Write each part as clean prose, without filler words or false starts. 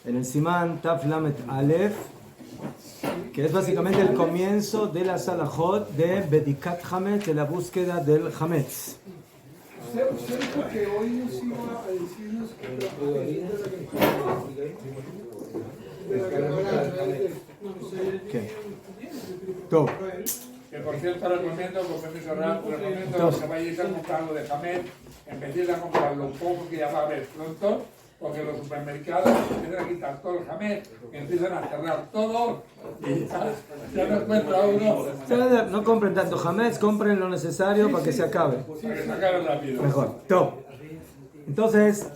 en el Simán Taf Lamet Aleph, que es básicamente el comienzo de la Salahot de Bedikat Hametz, de la búsqueda del Hametz. Usted dijo que hoy nos iba a decirnos que ¿Qué? Todo. Que por cierto, recomiendo, recomiendo que vayáis a comprar algo de Hametz, empecéis a comprar lo poco que ya va a haber pronto, porque los supermercados empiezan a quitar todo el Hametz, empiezan a cerrar todo y ya no encuentra uno. No compren tanto Hametz, compren lo necesario para que se acabe. Para que se acabe rápido. Mejor. Top. Entonces,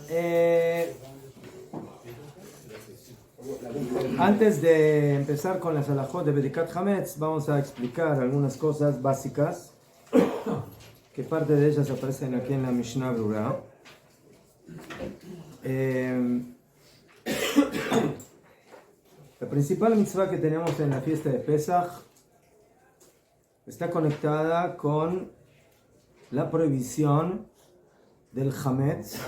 antes de empezar con la Salahot de Bedikat Hametz, vamos a explicar algunas cosas básicas, que parte de ellas aparecen aquí en la Mishnah Berurah. La principal mitzvah que tenemos en la fiesta de Pesach está conectada con la prohibición del Hametz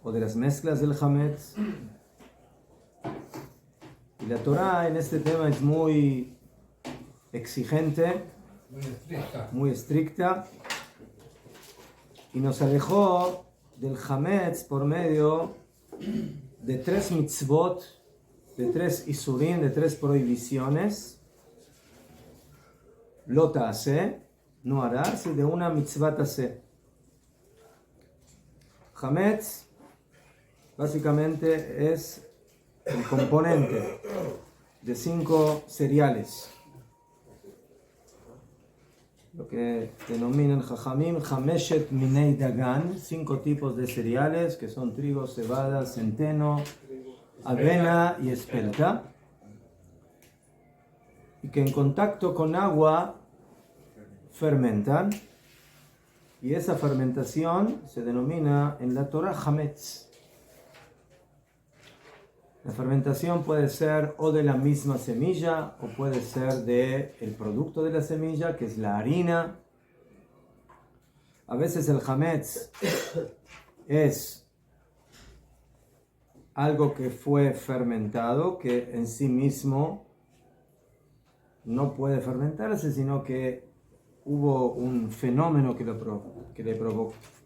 o de las mezclas del Hametz. Y la Torah en este tema es muy exigente, muy estricta, y nos alejó del Hametz por medio de 3 mitzvot, de 3 isurim, de 3 prohibiciones. Lo ta'aseh, no harás, y de una mitzvah ta'aseh. Hametz básicamente es el componente de 5 cereales, lo que denominan Jajamim Hameshet Minei Dagan, 5 tipos de cereales que son trigo, cebada, centeno, avena y espelta, y que en contacto con agua fermentan, y esa fermentación se denomina en la Torah Hametz. La fermentación puede ser o de la misma semilla o puede ser del producto de la semilla, que es la harina. A veces el Hametz es algo que fue fermentado, que en sí mismo no puede fermentarse, sino que hubo un fenómeno que le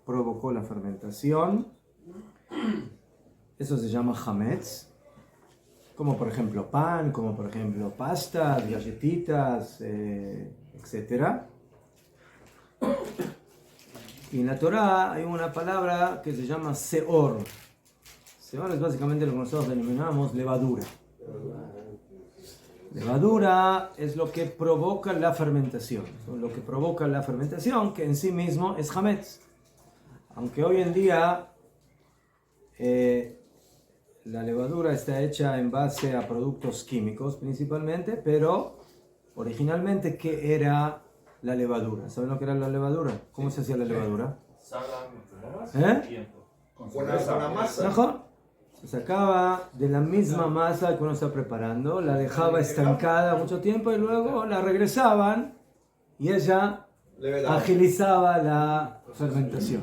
provocó la fermentación. Eso se llama Hametz. Como por ejemplo pan, como por ejemplo pastas, galletitas, etc. Y en la Torah hay una palabra que se llama seor. Seor es básicamente lo que nosotros denominamos levadura. Levadura es lo que provoca la fermentación. Lo que provoca la fermentación, que en sí mismo es Hametz. Aunque hoy en día la levadura está hecha en base a productos químicos principalmente, pero originalmente, ¿qué era la levadura? ¿Saben lo que era la levadura? ¿Cómo se hacía la levadura? con la masa. Mejor. Se sacaba de la misma masa que uno está preparando, la dejaba estancada mucho tiempo y luego la regresaban y ella agilizaba la fermentación.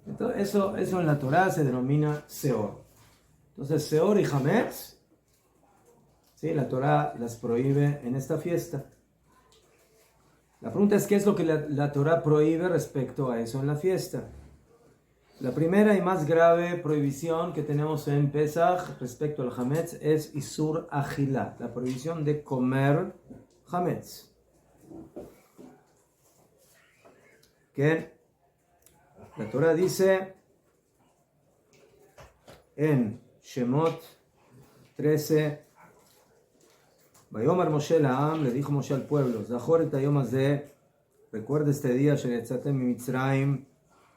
Entonces, eso en la Torah se denomina seor. Entonces, seor y hametz, ¿sí? La Torah las prohíbe en esta fiesta. La pregunta es, ¿qué es lo que la Torah prohíbe respecto a eso en la fiesta? La primera y más grave prohibición que tenemos en Pesach respecto al hametz es isur achila, la prohibición de comer hametz. Que la Torah dice en Shemot 13, Vayomar Moshe La'am, le dijo Moshe al pueblo, Zahor et hayom hazeh, recuerda este día, Shenetzatem mi Mitzrayim,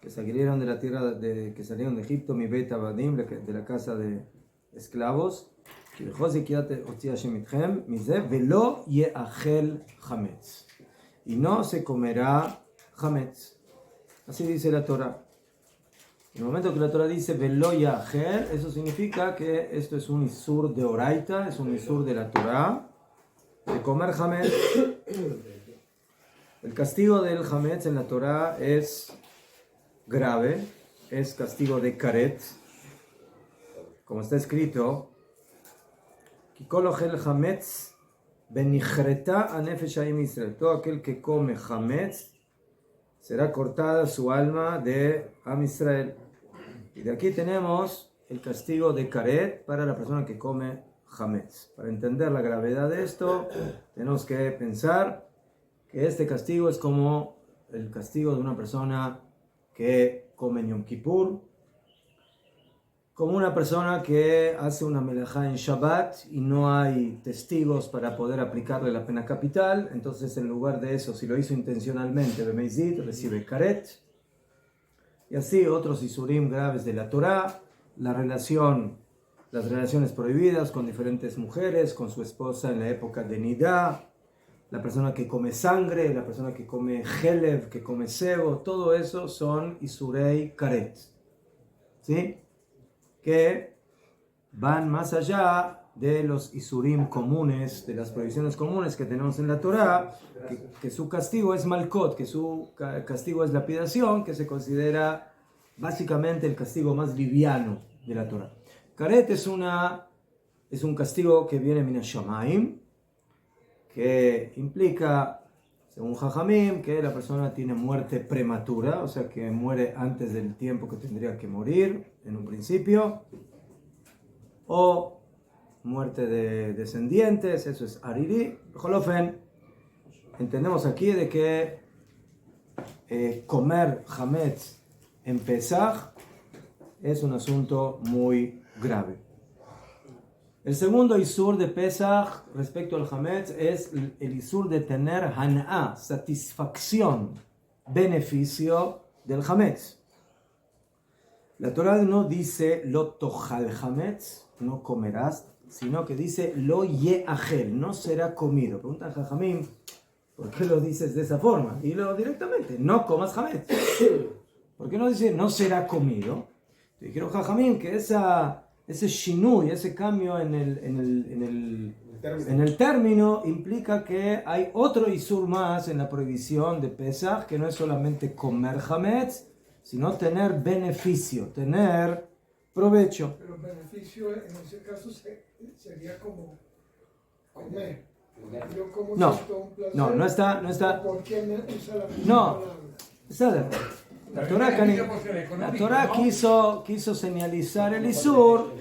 que salieron de la tierra que salieron de Egipto, mi Beit Abadim, de la casa de esclavos, y no se comerá hametz. Así dice la Torah. En el momento que la Torah dice velo ya'achel, eso significa que esto es un isur de oraita, es un isur de la Torah, de comer hametz. El castigo del hametz en la Torah es grave, es castigo de karet. como está escrito, todo aquel que come hametz será cortada su alma de Am Israel. Y de aquí tenemos el castigo de karet para la persona que come hametz. Para entender la gravedad de esto, tenemos que pensar que este castigo es como el castigo de una persona que come en Yom Kippur, como una persona que hace una melajá en Shabbat y no hay testigos para poder aplicarle la pena capital. Entonces, en lugar de eso, si lo hizo intencionalmente, Bemeizit recibe karet. Y así otros isurim graves de la Torá, las relaciones prohibidas con diferentes mujeres, con su esposa en la época de Nidá, la persona que come sangre, la persona que come Helev, que come sebo, todo eso son isurei karet. ¿Sí? Que van más allá de los isurim comunes, de las prohibiciones comunes que tenemos en la Torá, que su castigo es malkot, que su castigo es lapidación, que se considera básicamente el castigo más liviano de la Torá. Karet es un castigo que viene min hashamayim, que implica, según Jajamim, que la persona tiene muerte prematura, o sea que muere antes del tiempo que tendría que morir en un principio, o muerte de descendientes, eso es Ariri. Jolofen, entendemos aquí de que comer hametz en Pesaj es un asunto muy grave. El segundo isur de Pesach respecto al hametz es el isur de tener han'a, satisfacción, beneficio del hametz. La Torá no dice lo tochal hametz, no comerás, sino que dice lo ye'achel, no será comido. Preguntan Jajamim, ¿por qué lo dices de esa forma? Y lo directamente, no comas hametz. ¿Por qué no dice no será comido? Dijeron Jajamim que ese shinui, ese cambio en el término implica que hay otro isur más en la prohibición de Pesach, que no es solamente comer hametz, sino tener beneficio, tener provecho. Pero beneficio en ese caso sería como comer. Yo como siento un placer. No está. ¿Por qué me usa la misma No, palabra? La Torá quiso señalizar el isur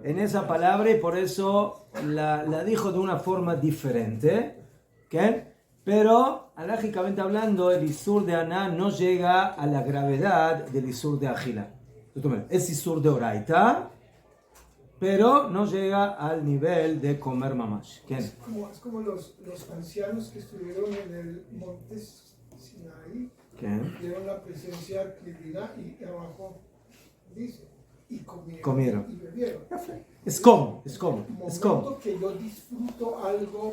en esa palabra y por eso la dijo de una forma diferente. ¿Okay? Pero, alágicamente hablando, el isur de Aná no llega a la gravedad del isur de Agila. Es isur de Oraita, pero no llega al nivel de comer mamash. Es como los ancianos que estuvieron en el monte Sinaí. Vieron la presencia divina y abajo dice, y comieron y bebieron. Es como. Que yo disfruto algo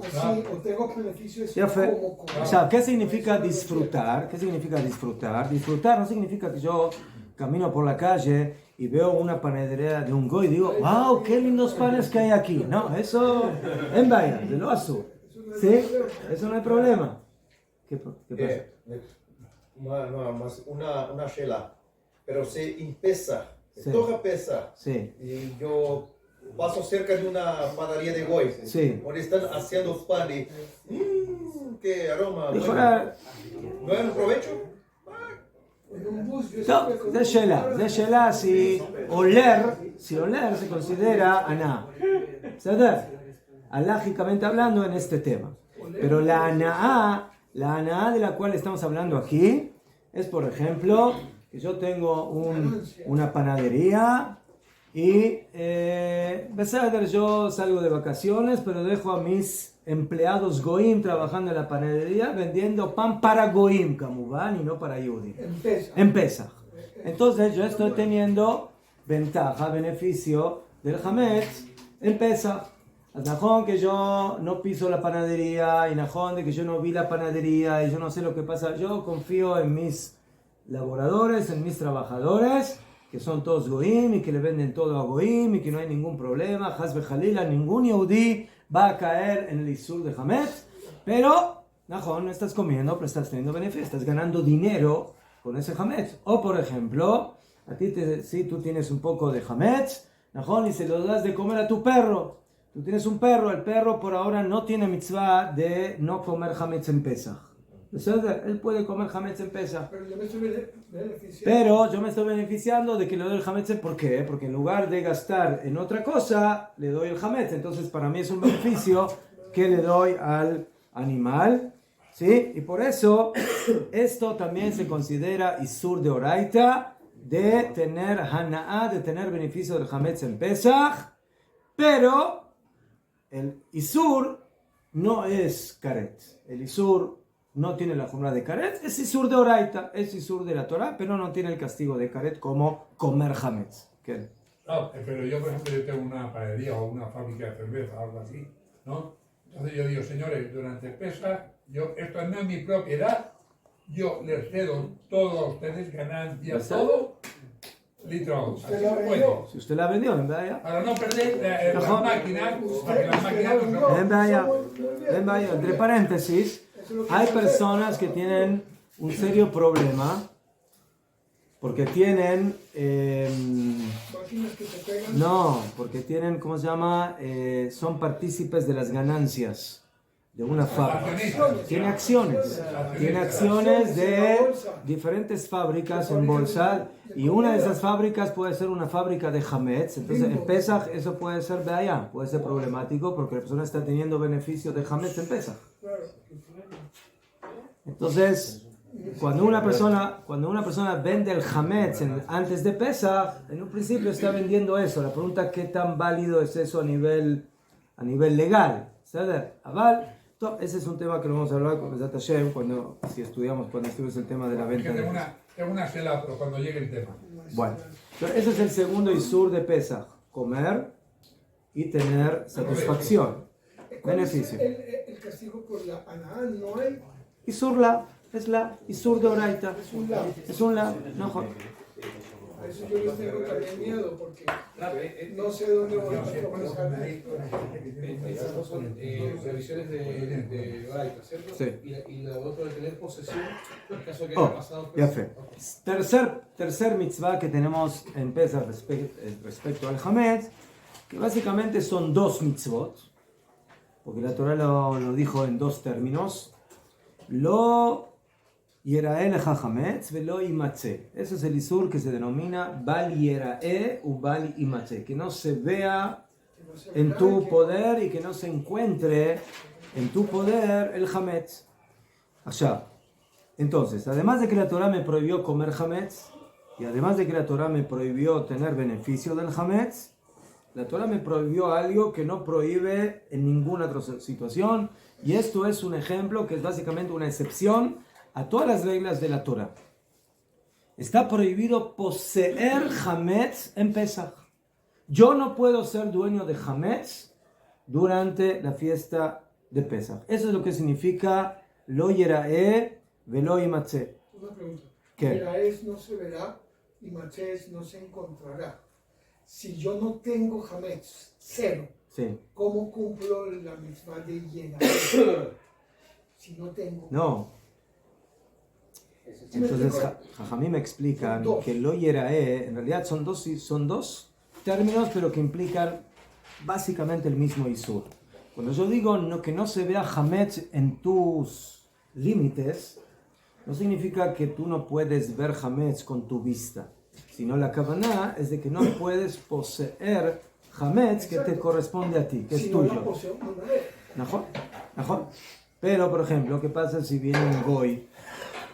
así, o tengo beneficios como comer. O sea, ¿qué significa disfrutar? Disfrutar no significa que yo camino por la calle y veo una panadería de un goy y digo, wow, qué lindos panes que hay aquí. No, eso en vaya, de lo azul. ¿Sí? Eso no hay problema. ¿Qué pasa? Una shela, pero se empieza, toca pesa, y yo paso cerca de una panadería de Goy, donde están haciendo pan y qué aroma, bueno. ¿No es un provecho? De shela, si oler se considera aná. Alágicamente hablando en este tema. Pero la aná de la cual estamos hablando aquí es, por ejemplo, que yo tengo una panadería y yo salgo de vacaciones, pero dejo a mis empleados goim trabajando en la panadería vendiendo pan para goim, kamuban, y no para yudí. En Pesach. Entonces yo estoy teniendo beneficio del hametz en Pesach. Najón que yo no piso la panadería y najón de que yo no vi la panadería y yo no sé lo que pasa. Yo confío en mis laboradores, en mis trabajadores, que son todos goim y que le venden todo a goim y que no hay ningún problema. Hasbe Jalila, ningún yehudí va a caer en el isur de hametz. Pero, najón, no estás comiendo, pero estás teniendo beneficio, estás ganando dinero con ese hametz. O, por ejemplo, si tú tienes un poco de hametz, Y se lo das de comer a tu perro. Tú tienes un perro, el perro por ahora no tiene mitzvah de no comer hametz en Pesach. Él puede comer hametz en Pesach. Pero yo me estoy beneficiando. Pero yo me estoy beneficiando de que le doy el hametz. ¿Por qué? Porque en lugar de gastar en otra cosa, le doy el hametz. Entonces para mí es un beneficio que le doy al animal. ¿Sí? Y por eso esto también se considera isur de oraita, de tener hana'ah, de tener beneficio del hametz en Pesach. Pero el isur no es karet. El isur no tiene la jumra de karet. Es isur de oraita, es isur de la Torah, pero no tiene el castigo de karet como comer hametz. ¿Qué? No, pero yo, por ejemplo, yo tengo una panadería o una fábrica de cerveza o algo así, ¿no? Entonces yo digo, señores, durante Pesach, esto no es mi propiedad, yo les cedo todo a ustedes, ganancia, todo. Litros. Si usted la vendió, en vaya. Para no perder las máquinas, para que las máquinas no se... En vaya, entre paréntesis, hay personas que tienen un serio problema porque tienen porque tienen, ¿cómo se llama? Son partícipes de las ganancias de una fábrica. Tiene acciones de diferentes fábricas en bolsa, y una de esas fábricas puede ser una fábrica de hametz. Entonces en Pesach eso puede ser de allá, puede ser problemático porque la persona está teniendo beneficio de hametz en Pesach. Entonces cuando una persona vende el hametz antes de Pesach, en un principio está vendiendo eso. La pregunta es qué tan válido es eso a nivel legal. Aval. Ese es un tema que lo vamos a hablar con Bezat Hashem cuando estudies el tema de la venta. Tengo una cela, pero cuando llegue el tema. Bueno, ese es el segundo isur de Pesach: comer y tener satisfacción, beneficio. El castigo por la aná no hay. Isur es la isur de oraita. Es un la. No. A eso yo les tengo también miedo porque no sé dónde voy a comenzar. Esas dos son revisiones de oraita, ¿cierto? Sí. Y lo otro de tener posesión en caso de que haya pasado. Ya fe. Tercer mitzvah que tenemos en Pesach respecto al hametz, que básicamente son dos mitzvot, porque la Torah lo dijo en dos términos. Lo Yerae lecha hametz velo imatze. Ese es el isur que se denomina bal yerae u bal imatze, que no se vea en tu poder y que no se encuentre en tu poder el hametz. Allá. Entonces, además de que la Torah me prohibió comer hametz, y además de que la Torah me prohibió tener beneficio del hametz, la Torah me prohibió algo que no prohíbe en ninguna otra situación, y esto es un ejemplo que es básicamente una excepción a todas las reglas de la Torah. Está prohibido poseer hametz en Pesach. Yo no puedo ser dueño de hametz durante la fiesta de Pesach. Eso es lo que significa lo yerae velo imatze. Una pregunta. ¿Qué? Yerae no se verá y matze no se encontrará. Si yo no tengo hametz, cero, sí. ¿Cómo cumplo la mitzvah de yerae? Si no tengo. No. Entonces, Jajamim me explican que lo yerae en realidad son dos términos, pero que implican básicamente el mismo isur. Cuando yo digo que no se vea hametz en tus límites, no significa que tú no puedes ver hametz con tu vista, sino la kavanah es de que no puedes poseer hametz que te corresponde a ti, que es tuyo. Pero, por ejemplo, ¿qué pasa si viene un goy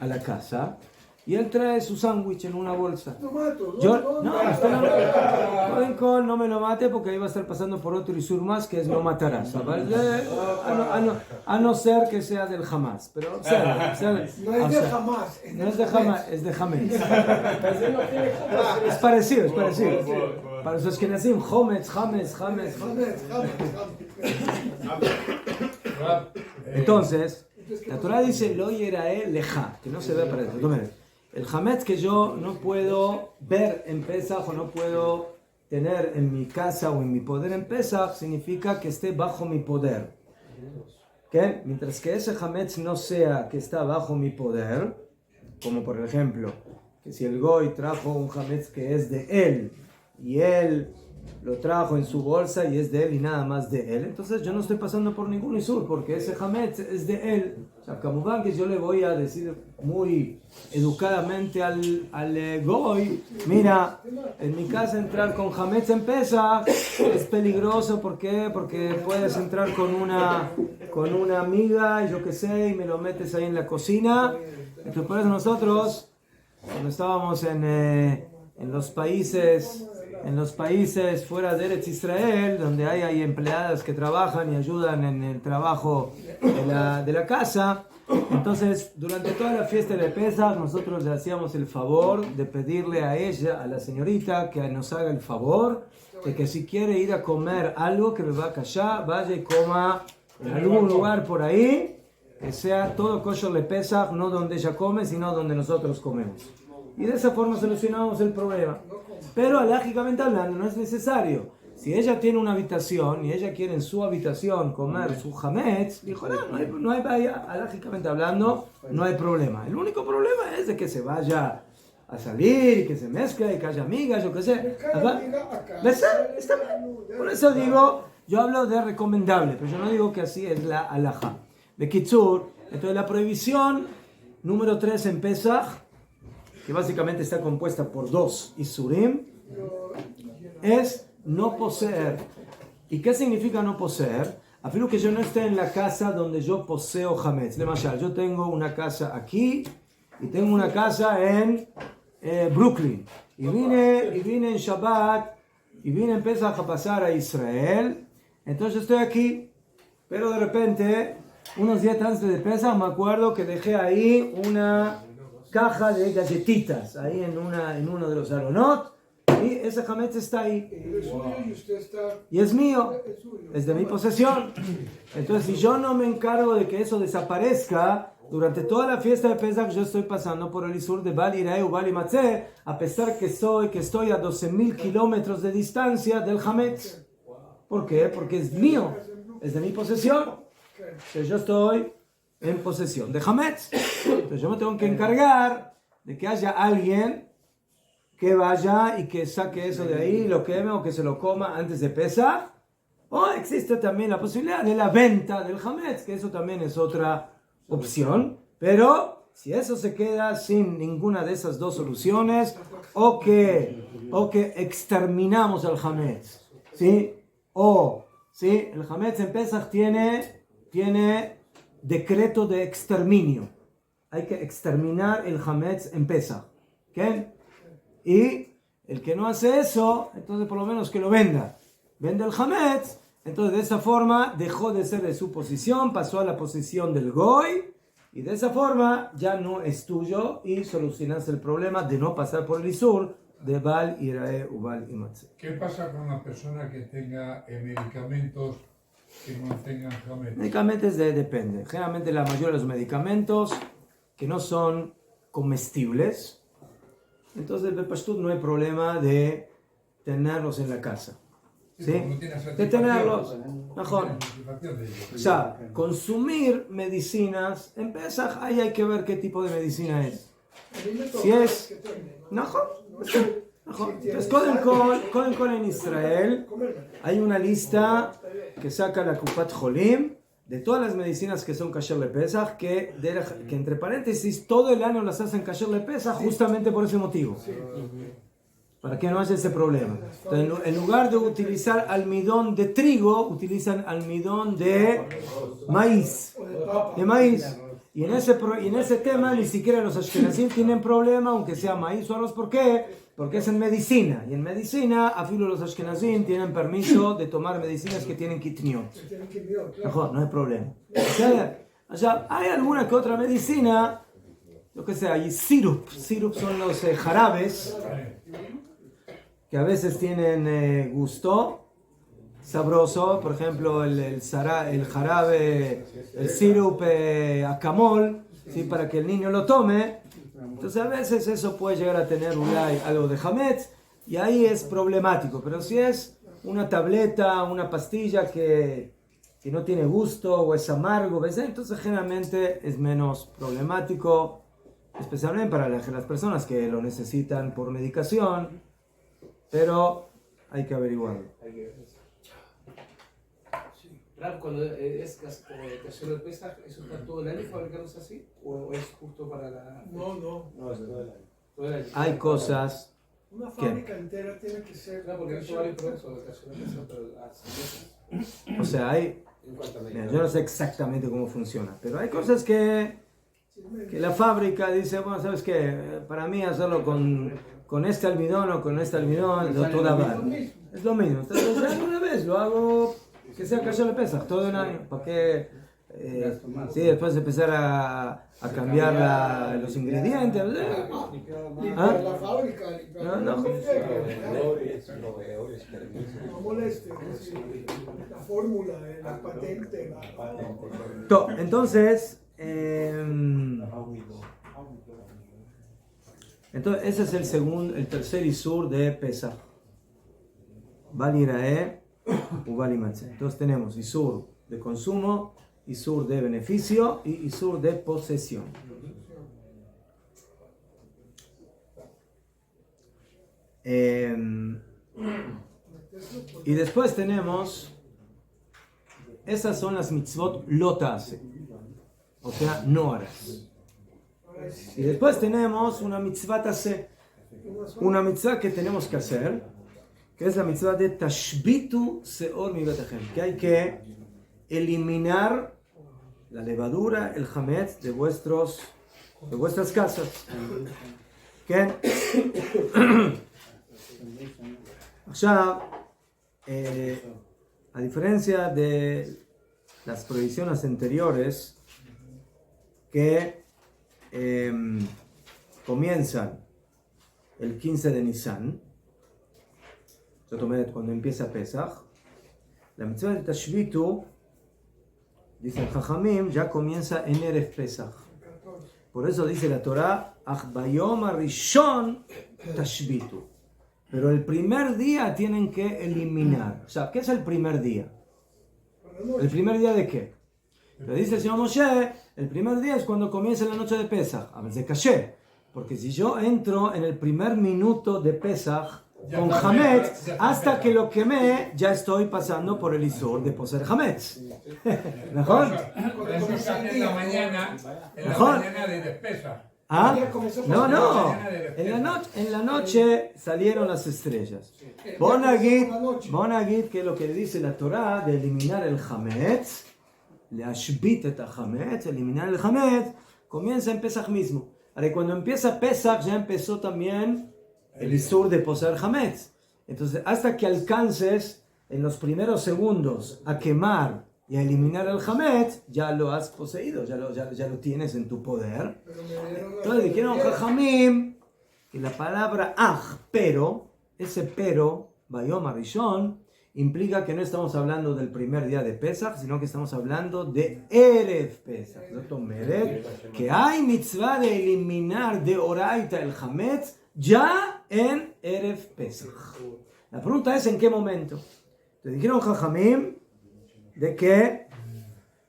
a la casa y él trae su sándwich en una bolsa? Lo mato. No me lo mate porque ahí va a estar pasando por otro isur más que es no matarás. A no ser que sea del jamás. Pero, no es de jamás. No es de jamás, es de jamés. Es parecido. Para los que nacen, james. Entonces, la Torah dice lo yerae leja, que no se ve para eso. El hametz que yo no puedo ver en Pesach o no puedo tener en mi casa o en mi poder en Pesach, significa que esté bajo mi poder. ¿Okay? Mientras que ese hametz no sea que está bajo mi poder, como por ejemplo, que si el goy trajo un hametz que es de él y él lo trajo en su bolsa y es de él y nada más de él. Entonces yo no estoy pasando por ningún isur porque ese hametz es de él. O sea, como van que yo le voy a decir muy educadamente al goy, mira, en mi casa entrar con hametz en Pesach es peligroso. ¿Por qué? Porque puedes entrar con una amiga, yo qué sé, y me lo metes ahí en la cocina. Entonces por eso nosotros, cuando estábamos en los países fuera de Eretz Israel, donde hay empleadas que trabajan y ayudan en el trabajo de la casa, entonces durante toda la fiesta de Pesach nosotros le hacíamos el favor de pedirle a ella, a la señorita, que nos haga el favor de que si quiere ir a comer algo que me va a callar, vaya y coma en algún lugar por ahí, que sea todo kosher le Pesach, no donde ella come, sino donde nosotros comemos. Y de esa forma solucionamos el problema. Pero alágicamente hablando no es necesario. Si ella tiene una habitación y ella quiere en su habitación comer su hametz, dijo, no hay vaya, alágicamente hablando no hay problema. El único problema es de que se vaya a salir y que se mezcle y que haya amigas, yo qué sé. Está bien. Por eso digo, yo hablo de recomendable, pero yo no digo que así es la alajá. De Kitsur, entonces la prohibición número 3 en Pesach, que básicamente está compuesta por 2 isurim, es no poseer. ¿Y qué significa no poseer? Afirmo que yo no esté en la casa donde yo poseo hametz. Yo tengo una casa aquí y tengo una casa en Brooklyn. Y vine en Shabbat y vine en Pesach a pasar a Israel. Entonces estoy aquí, pero de repente, unos días antes de Pesach, me acuerdo que dejé ahí una caja de galletitas ahí en uno de los aronot y ese hametz está ahí y es mío, es de mi posesión. Entonces si yo no me encargo de que eso desaparezca durante toda la fiesta de Pesach, yo estoy pasando por el isur de Bal Irae u Bal Imatzeh, a pesar que estoy a 12.000 kilómetros de distancia del hametz. ¿Por qué? Porque es mío, es de mi posesión. Entonces yo estoy en posesión de hametz. Entonces yo me tengo que encargar de que haya alguien que vaya y que saque eso de ahí, lo queme o que se lo coma antes de Pesach. O existe también la posibilidad de la venta del hametz, que eso también es otra opción. Pero si eso se queda sin ninguna de esas dos soluciones, o que exterminamos al hametz, ¿sí? ¿sí? El hametz en Pesach tiene decreto de exterminio. Hay que exterminar el hametz en Pesach. ¿Okay? Y el que no hace eso, entonces por lo menos que lo venda. Vende el hametz, entonces de esa forma dejó de ser de su posición, pasó a la posición del goy, y de esa forma ya no es tuyo y solucionas el problema de no pasar por el isur de Bal Irae u Bal Imatzeh. ¿Qué pasa con la persona que tenga medicamentos que no tengan hametz? Medicamentos depende. Generalmente la mayoría de los medicamentos que no son comestibles, entonces de Pashtut no hay problema de tenerlos en la casa. ¿Sí? De tenerlos. Mejor. O sea, consumir medicinas en Pesach, ahí hay que ver qué tipo de medicina es. Si es... Entonces, Koden Kol en Israel hay una lista que saca la Kupat Cholim de todas las medicinas que son kasher le Pesach, que entre paréntesis todo el año las hacen kasher le Pesach justamente por ese motivo, para que no haya ese problema. Entonces, en lugar de utilizar almidón de trigo, utilizan almidón de maíz. Y en ese tema ni siquiera los ashkenazim tienen problema, aunque sea maíz o arroz. ¿Por qué? Porque es en medicina. Y en medicina, afilo los ashkenazim tienen permiso de tomar medicinas que tienen kitniot. Mejor, no hay problema. O sea, hay alguna que otra medicina, lo que sea, hay sirup. Sirup son los jarabes, que a veces tienen gusto sabroso, por ejemplo el jarabe, el sirup acamol, ¿sí? Para que el niño lo tome. Entonces a veces eso puede llegar a tener algo de hametz y ahí es problemático. Pero si es una tableta, una pastilla que no tiene gusto o es amargo, ¿ves? Entonces generalmente es menos problemático, especialmente para las personas que lo necesitan por medicación. Pero hay que averiguarlo. Rab, cuando es ocasión del Pesaj, ¿eso está todo el año fabricándose así? ¿O es justo para la...? No, es todo el año. Todo el año. Hay cosas... una fábrica entera tiene que ser... Claro, porque he visto varios procesos de ocasión del Pesaj, pero... O sea, hay... Mira, yo no sé exactamente cómo funciona, pero hay cosas que la fábrica dice, bueno, ¿sabes qué? Para mí hacerlo con este almidón o con este almidón, toda vale. Es lo mismo. Entonces, una vez lo hago que sea Kosher Pesach todo el año, para que después empezar a cambiar los ingredientes. Limpiar la fábrica, limpiar no moleste, la fórmula, la patente. Entonces, ese es el tercer Isur de Pesach. Bal Yiraeh u Bal Yimatzeh. Entonces tenemos Isur de consumo, Isur de beneficio y Isur de posesión. Y después tenemos, esas son las mitzvot lotase, o sea, no harás. Y después tenemos una mitzvah tase, una mitzvah que tenemos que hacer, que es la mitzvah de tashbitu seor mi betachem, que hay que eliminar la levadura, el hametz de vuestras casas. ¿Qué? Ya, a diferencia de las prohibiciones anteriores que comienzan el 15 de Nisan, cuando empieza Pesach, la mitzvah de Tashbitu, dice el Jajamim, ya comienza en Erev Pesach. Por eso dice la Torah, Ach bayom harishon Tashbitu. Pero el primer día tienen que eliminar. O sea, ¿qué es el primer día? ¿El primer día de qué? Le dice el señor Moshe, el primer día es cuando comienza la noche de Pesach. A veces caché. Porque si yo entro en el primer minuto de Pesach con Hametz, hasta que lo quemé, ya estoy pasando por el Isur de poseer Hametz. ¿Mejor? Eso en la mañana de Pesach. ¿Ah? No. En la noche salieron las estrellas. Bonagit, que es lo que dice la Torah de eliminar el Hametz, le ashbit et Hametz, eliminar el Hametz, comienza en Pesach mismo. Ahora, cuando empieza Pesach, ya empezó también el Isur de poseer Hametz. Entonces, hasta que alcances en los primeros segundos a quemar y a eliminar el Hametz, ya lo has poseído, ya lo tienes en tu poder. Entonces dijeron Jajamim que la palabra aj, pero, ese pero, Bayom Harishon, implica que no estamos hablando del primer día de Pesach, sino que estamos hablando de Erev Pesach. Que hay mitzvah de eliminar de Oraita el Hametz ya en Erev Pesach. La pregunta es, ¿en qué momento? Te dijeron Jajamim de que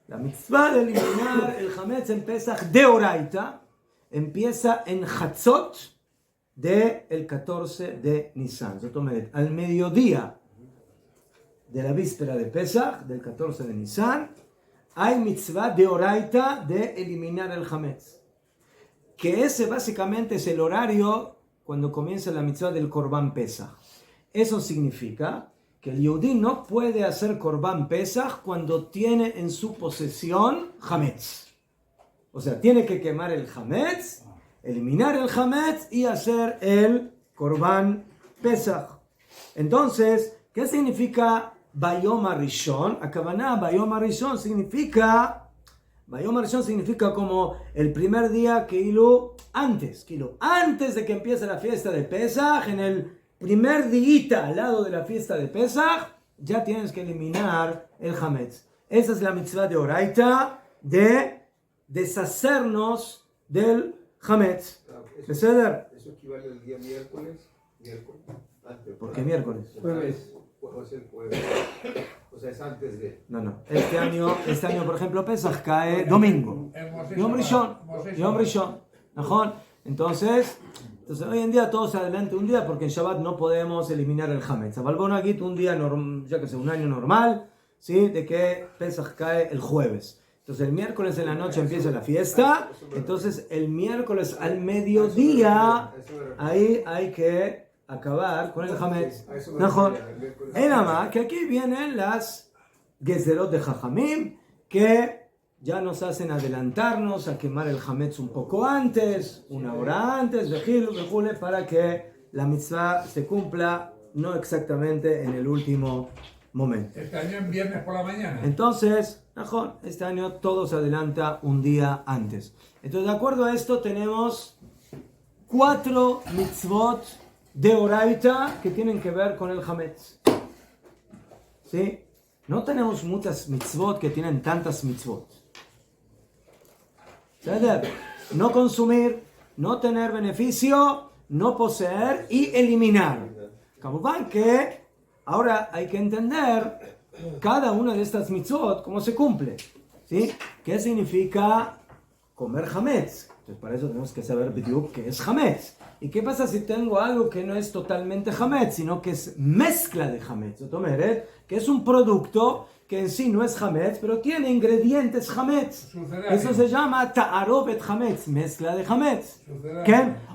la mitzvah de eliminar el Hametz en Pesach de Oraita empieza en Hatzot del 14 de Nisan. Al mediodía de la víspera de Pesach, del 14 de Nisan, hay mitzvah de Oraita de eliminar el Hametz. Que ese básicamente es el horario cuando comienza la mitzvah del Korban Pesach. Eso significa que el Yehudí no puede hacer Korban Pesach cuando tiene en su posesión Hametz. O sea, tiene que quemar el Hametz, eliminar el Hametz y hacer el Korban Pesach. Entonces, ¿qué significa Bayom Harishon? Akabaná, Bayom Harishon significa como el primer día antes de que empiece la fiesta de Pesach, en el primer día al lado de la fiesta de Pesach, ya tienes que eliminar el Hametz. Esa es la mitzvah de Oraita, de deshacernos del Hametz. ¿Eso equivale al día miércoles? ¿Por qué miércoles? Jueves. O sea, es antes de... No. Este año, por ejemplo, Pesach cae domingo. Yom Rishon. Entonces, Entonces hoy en día todo se adelanta un día porque en Shabbat no podemos eliminar el Hametz. Avalbonagit un día, ya que sea un año normal, ¿sí? De que Pesach cae el jueves. Entonces el miércoles en la noche empieza la fiesta, entonces el miércoles al mediodía, ahí hay que acabar con el Hametz. Mejor. Nada más que aquí vienen las Gezerot de Jajamim, que ya nos hacen adelantarnos a quemar el Hametz un poco antes, una hora antes, para que la mitzvah se cumpla, no exactamente en el último momento. Este año en viernes por la mañana. Entonces, este año todo se adelanta un día antes. Entonces, de acuerdo a esto, tenemos 4 mitzvot de Oraita que tienen que ver con el Hametz. ¿Sí? No tenemos muchas mitzvot que tienen tantas mitzvot. No consumir, no tener beneficio, no poseer y eliminar. Como van que ahora hay que entender cada una de estas mitzvot cómo se cumple. ¿Sí? ¿Qué significa comer Hametz? Entonces para eso tenemos que saber qué es Hametz. ¿Y qué pasa si tengo algo que no es totalmente Hametz, sino que es mezcla de Hametz? Que es un producto que en sí no es Hametz, pero tiene ingredientes Hametz. Eso se llama Ta'arovet Hametz, mezcla de Hametz.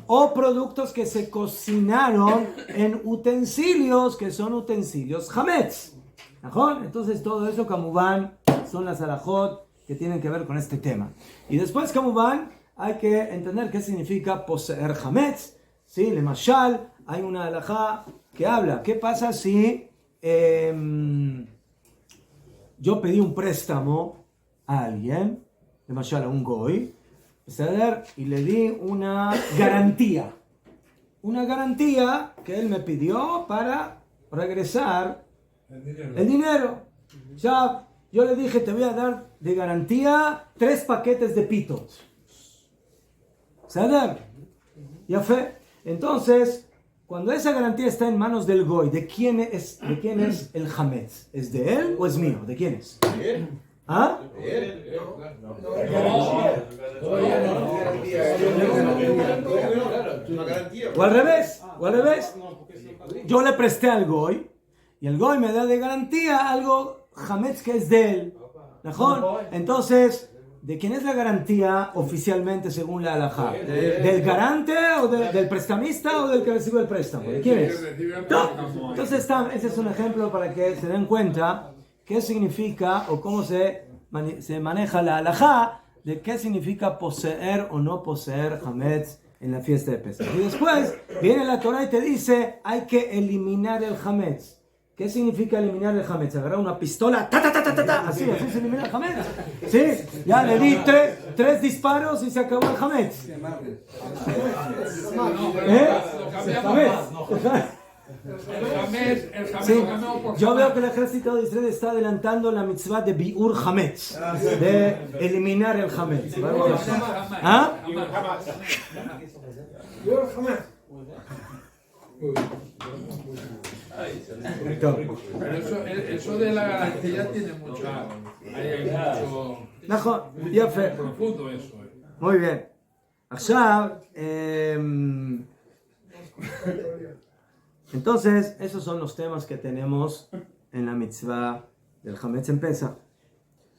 O productos que se cocinaron en utensilios que son utensilios Hametz. Entonces todo eso, Kamubán, son las alajot que tienen que ver con este tema. Y después, Kamubán, hay que entender qué significa poseer Hametz. ¿Sí? Le Mashal, hay una alajá que habla. ¿Qué pasa si yo pedí un préstamo a alguien, le Mashal a un goy, y le di una garantía? Una garantía que él me pidió para regresar el dinero. Ya, yo le dije, te voy a dar de garantía 3 paquetes de pitos. ¿Saber? Ya fue. Entonces, cuando esa garantía está en manos del goy, ¿de quién es el Hametz? ¿Es de él o es mío? ¿De quién es? ¿Ah? O al revés. Yo le presté al goy y el goy me da de garantía algo Hametz que es de él. ¿Mejor? Entonces, ¿de quién es la garantía oficialmente según la halajá? ¿Del garante o del prestamista o del que recibe el préstamo? ¿De quién es? No. Entonces, ese es un ejemplo para que se den cuenta qué significa o cómo se maneja la halajá de qué significa poseer o no poseer Hametz en la fiesta de Pesach. Y después viene la Torah y te dice hay que eliminar el Hametz. ¿Qué significa eliminar el Hametz? Agarrar una pistola, así se elimina el Hametz. ¿Sí? Ya le di 3 disparos y se acabó el Hametz. Sí. Yo veo que el ejército de Israel está adelantando la mitzvah de Biur Hametz, de eliminar el Hametz. ¿Ah? Pero eso de la garantía tiene mucho. Ya fue. Profundo eso. Muy bien. Ahora, entonces, esos son los temas que tenemos en la mitzvah del Hametz en Pesach.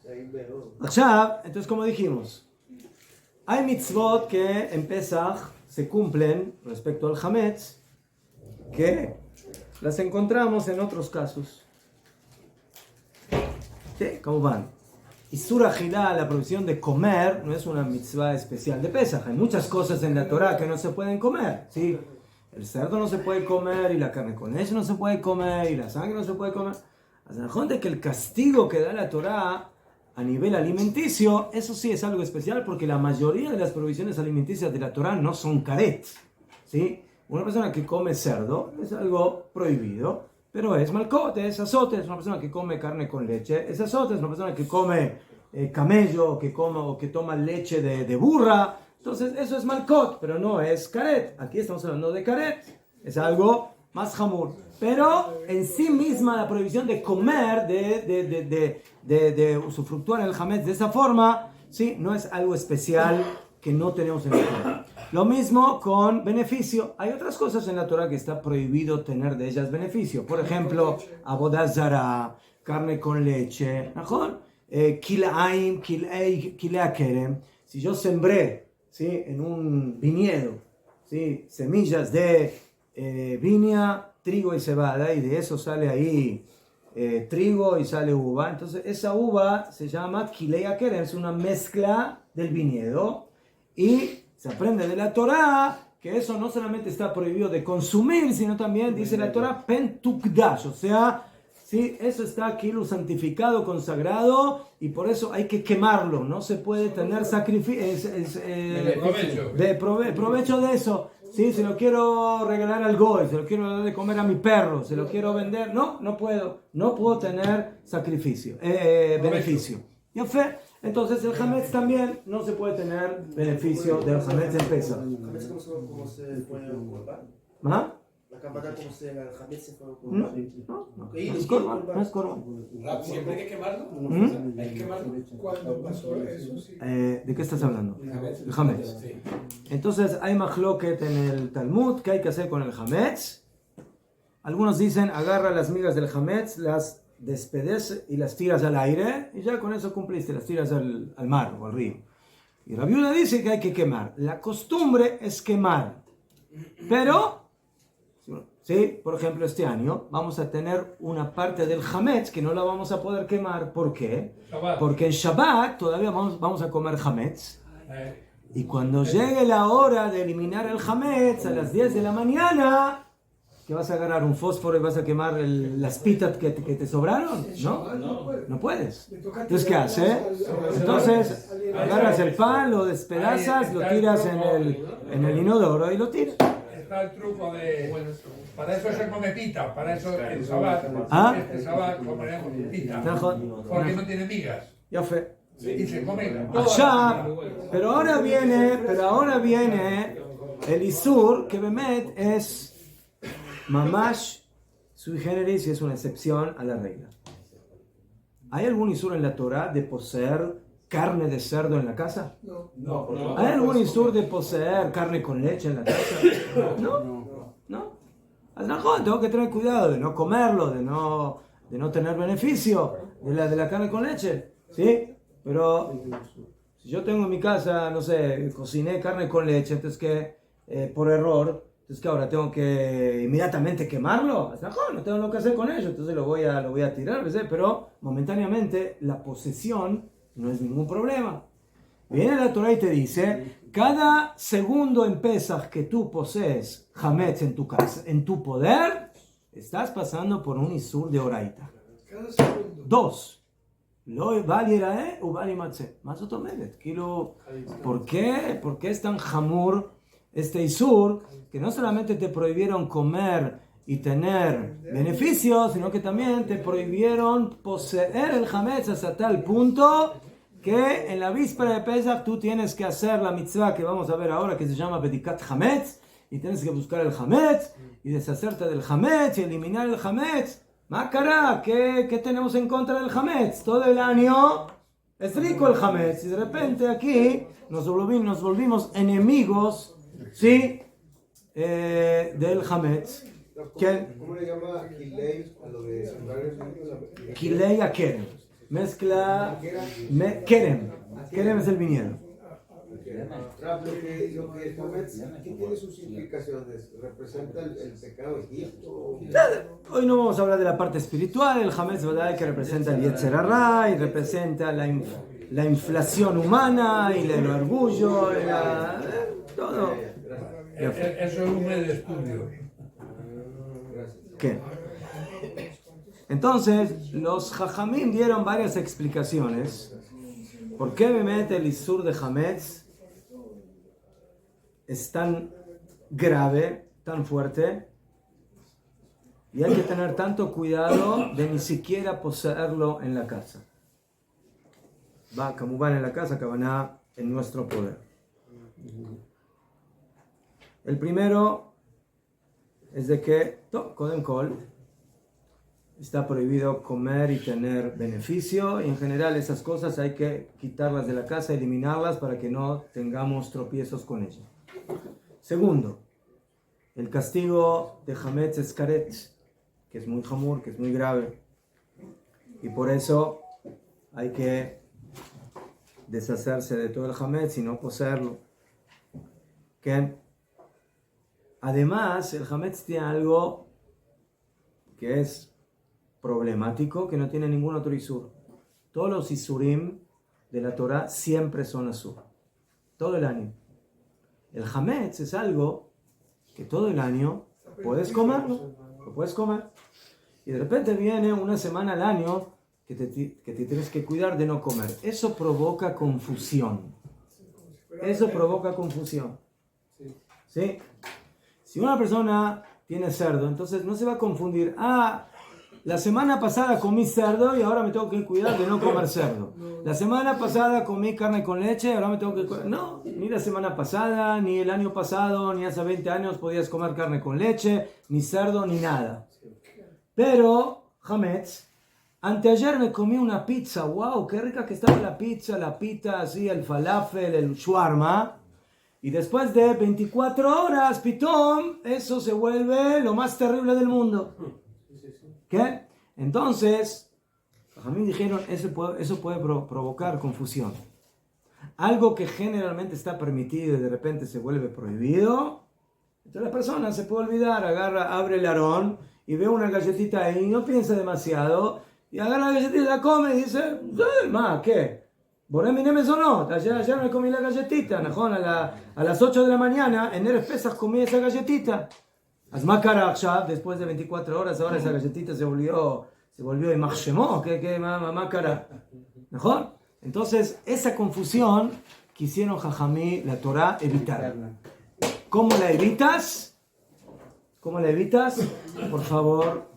Entonces, como dijimos, hay mitzvot que en Pesach se cumplen respecto al Hametz, que las encontramos en otros casos. Sí, ¿cómo van? Isur Ajilá, la prohibición de comer, no es una mitzvah especial de Pesach. Hay muchas cosas en la Torah que no se pueden comer, ¿sí? El cerdo no se puede comer, y la carne con leche no se puede comer, y la sangre no se puede comer. Hasta de que el castigo que da la Torah a nivel alimenticio, eso sí es algo especial, porque la mayoría de las prohibiciones alimenticias de la Torah no son karet, ¿sí? Una persona que come cerdo es algo prohibido, pero es malcot, es azote. Es una persona que come carne con leche, es azote. Es una persona que come camello, que toma leche de burra. Entonces eso es malcot, pero no es karet. Aquí estamos hablando de karet, es algo más hamur. Pero en sí misma la prohibición de comer, de usufructuar el hametz de esa forma, sí, no es algo especial que no tenemos en el Torah. Lo mismo con beneficio. Hay otras cosas en la Torah que está prohibido tener de ellas beneficio. Por ejemplo, avodah zará, carne con leche, kilaim, kilea kerem. Si yo sembré, ¿sí?, en un viñedo, ¿sí?, semillas de viña, trigo y cebada, y de eso sale ahí trigo y sale uva, entonces esa uva se llama kilea kerem, es una mezcla del viñedo, y se aprende de la Torah que eso no solamente está prohibido de consumir, sino también dice la Torah pentukdash, o sea, ¿sí?, eso está aquí lo santificado, consagrado, y por eso hay que quemarlo. No se puede tener provecho de eso. ¿Sí? Se lo quiero regalar al goy, se lo quiero dar de comer a mi perro, se lo quiero vender. No puedo tener beneficio. ¿Ya fue? Entonces el Hametz también no se puede tener beneficio del Hametz en Pesach. ¿Cómo se puede guardar? ¿Ah? La campana, como se el Hametz se puede No es corban. ¿Siempre hay que quemarlo? ¿Hay que quemarlo? Cuando pasó eso, sí. ¿De qué estás hablando? El Hametz. Sí. Entonces hay machloket en el Talmud. ¿Qué hay que hacer con el Hametz? Algunos dicen, agarra las migas del Hametz, las despedes y las tiras al aire, y ya con eso cumpliste, las tiras al mar o al río. Y Rabbi Yehuda dice que hay que quemar. La costumbre es quemar, pero, ¿sí?, por ejemplo, este año vamos a tener una parte del Hametz que no la vamos a poder quemar. ¿Por qué? Shabbat. Porque en Shabbat todavía vamos a comer Hametz. Y cuando llegue la hora de eliminar el Hametz a las 10 de la mañana, ¿que vas a agarrar un fósforo y vas a quemar las pitas que te sobraron? No puedes. Entonces, ¿qué haces? Entonces, agarras el pan, lo despedazas, lo tiras en el inodoro y lo tiras. Está el truco de... Para eso se come pita, para eso el Shabbat, este Shabbat comeremos pita, porque no tiene migas. Ya fue. Y se come Allá, pero ahora viene el Isur, que Bemet es Mamash sui generis, y es una excepción a la regla. ¿Hay algún Isur en la Torah de poseer carne de cerdo en la casa? No. ¿Hay algún Isur de poseer carne con leche en la casa? No. Tengo que tener cuidado de no comerlo, de no tener beneficio de la carne con leche, ¿sí? Pero si yo tengo en mi casa, no sé, cociné carne con leche, entonces que por error, entonces que ahora tengo que inmediatamente quemarlo, no tengo lo que hacer con ello, entonces lo voy a tirar, ¿ves? Pero momentáneamente la posesión no es ningún problema. Viene la Torah y te dice, cada segundo en Pesach que tú posees Hametz en tu casa, en tu poder, estás pasando por un Isur de Oraita. Cada segundo. 2. Lo valiera o valimatze. Más otro medet. ¿Por qué es tan jamur este Isur? Que no solamente te prohibieron comer y tener beneficios, sino que también te prohibieron poseer el Hametz hasta tal punto que en la víspera de Pesach tú tienes que hacer la mitzvah que vamos a ver ahora, que se llama Bedikat Hametz, y tienes que buscar el Hametz y deshacerte del Hametz y eliminar el Hametz. Mácara, ¿qué tenemos en contra del Hametz? Todo el año es rico el Hametz, y de repente aquí nos volvimos enemigos, ¿sí?, del Hametz. ¿Cómo le llama Kilei a lo de sembrar? Kilei a Kerem. Mezcla Kerem. Kerem es el viñedo. Lo que ¿qué tiene sus implicaciones? ¿Representa el pecado de Egipto? Hoy no vamos a hablar de la parte espiritual. El Hametz, ¿verdad?, que representa el Yetzer Hara y representa la inflación humana y el orgullo, todo. Eso es un medio de estudio. ¿Qué? Entonces, los Jajamim dieron varias explicaciones. ¿Por qué Bemet el Isur de Hametz es tan grave, tan fuerte? Y hay que tener tanto cuidado de ni siquiera poseerlo en la casa. Va, como van en la casa, que van en nuestro poder. El primero es de que, Kodem Kol, está prohibido comer y tener beneficio, y en general esas cosas hay que quitarlas de la casa, eliminarlas para que no tengamos tropiezos con ellas. Segundo, el castigo de Hametz es Karet, que es muy hamur, que es muy grave. Y por eso hay que deshacerse de todo el Hametz y no cocerlo. ¿Okay? Además, el Hametz tiene algo que es problemático, que no tiene ningún otro isur. Todos los isurim de la Torah siempre son asur. Todo el año. El Hametz es algo que todo el año puedes comerlo. Lo puedes comer. Y de repente viene una semana al año que te tienes que cuidar de no comer. Eso provoca confusión. Eso provoca confusión. ¿Sí? Si una persona tiene cerdo, entonces no se va a confundir. La semana pasada comí cerdo y ahora me tengo que cuidar de no comer cerdo. La semana pasada comí carne con leche y ahora me tengo que cuidar. No, ni la semana pasada, ni el año pasado, ni hace 20 años podías comer carne con leche, ni cerdo, ni nada. Pero, Hametz, anteayer me comí una pizza. ¡Wow! ¡Qué rica que estaba la pita, así, el falafel, el shawarma! Y después de 24 horas, pitón, eso se vuelve lo más terrible del mundo. ¿Qué? Entonces, a mí dijeron, eso puede provocar confusión. Algo que generalmente está permitido y de repente se vuelve prohibido. Entonces la persona se puede olvidar, abre el arón y ve una galletita ahí, no piensa demasiado, y agarra la galletita, la come y dice, ¿qué? ¿Boré mi nemes o no? Ayer me comí la galletita, ¿no? A las 8 de la mañana, en Erev Pesach comí esa galletita. Después de 24 horas, ahora esa galletita se volvió en Machshemó, ¿qué Makara? ¿Mejor? Entonces, esa confusión quisieron Jajamí, la Torah, evitar. ¿Cómo la evitas? Por favor,